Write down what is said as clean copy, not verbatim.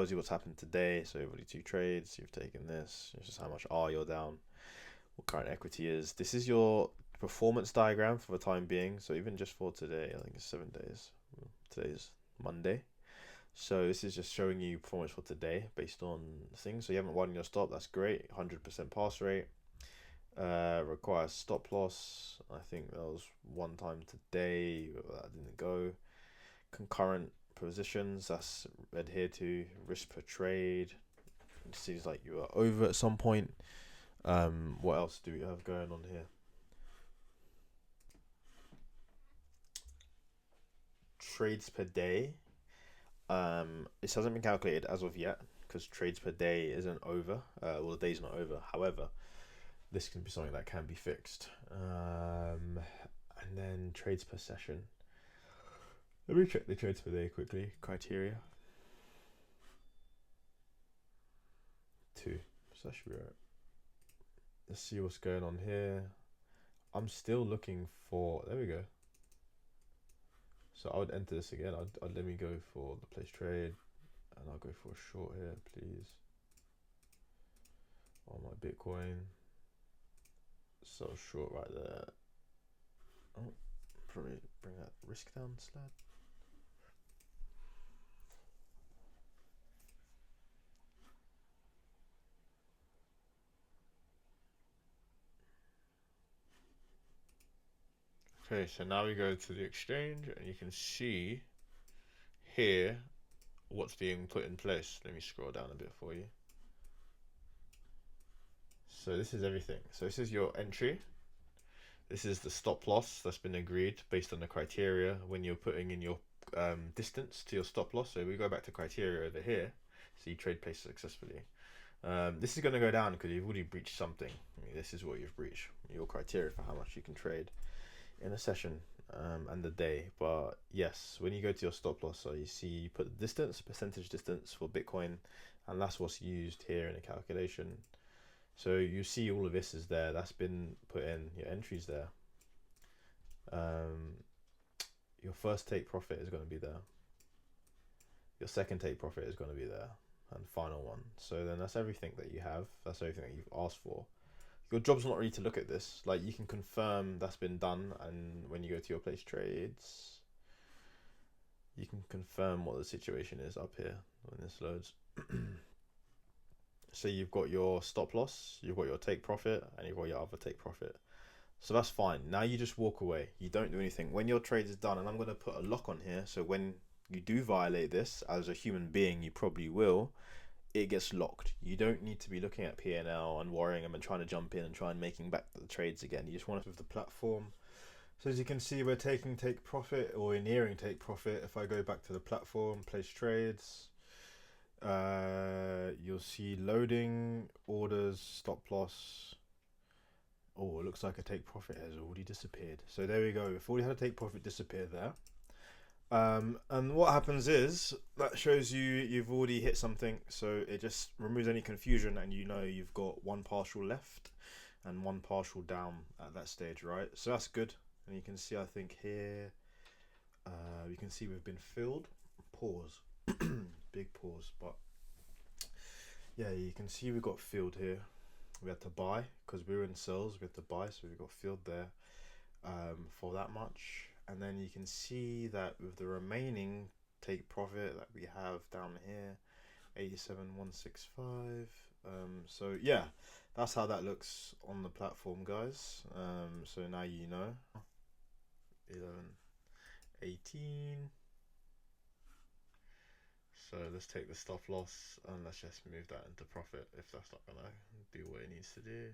Shows you what's happened today. So everybody two trades, you've taken this. It's just how much R you're down, what current equity is. This is your performance diagram for the time being. So even just for today, I think it's 7 days. Today's Monday. So this is just showing you performance for today based on things. So you haven't won your stop, that's great. 100% pass rate. Requires stop loss. I think that was one time today, that didn't go. Concurrent positions, that's adhered to. Risk per trade. It seems like you are over at some point. What else do we have going on here? Trades per day. This hasn't been calculated as of yet because trades per day isn't over. Well, the day's not over. However, this can be something that can be fixed. And then trades per session. Let me check the trades per day quickly. Criteria. 2. So that should be right. Let's see what's going on here. I'm still looking for. There we go. So I would enter this again. I'd let me go for the place trade, and I'll go for a short here, please. On my Bitcoin. So short right there. Oh, probably bring that risk down, slab. Okay, so now we go to the exchange, and you can see here what's being put in place. Let me scroll down a bit for you. So this is everything. So this is your entry. This is the stop loss that's been agreed based on the criteria when you're putting in your distance to your stop loss. So we go back to criteria over here. So you trade placed successfully. This is going to go down because you've already breached something. I mean, this is what you've breached, your criteria for how much you can trade in a session and the day. But yes, when you go to your stop loss, so you see you put the distance, percentage distance for Bitcoin, and that's what's used here in the calculation. So you see all of this is there. That's been put in. Your entries there. Your first take profit is going to be there. Your second take profit is going to be there, and final one. So then that's everything that you have. That's everything that you've asked for. Your job's not really to look at this. Like, you can confirm that's been done, and when you go to your place trades, you can confirm what the situation is up here when this loads. So you've got your stop loss, you've got your take profit, and you've got your other take profit. So that's fine. Now you just walk away. You don't do anything. When your trade is done, and I'm going to put a lock on here, so when you do violate this, as a human being, you probably will, it gets locked. You don't need to be looking at P&L and worrying and trying to jump in and try and making back the trades again. You just want to with the platform. So as you can see, we're taking take profit, or we're nearing take profit. If I go back to the platform, place trades, you'll see loading, orders, stop loss. Oh, it looks like a take profit has already disappeared. So there we go. We've already had a take profit disappear there. And what happens is that shows you you've already hit something, so it just removes any confusion, and you know you've got one partial left and one partial down at that stage, right? So that's good. And you can see, I think here, you can see we've been filled. Pause. Big pause. But yeah, you can see we got filled here. We had to buy because we were in sales. We had to buy, so we got filled there for that much. And then you can see that with the remaining take profit that we have down here, 87,165. So yeah, that's how that looks on the platform, guys. So now you know. 11, 18. So let's take the stop loss and let's just move that into profit if that's not gonna do what it needs to do.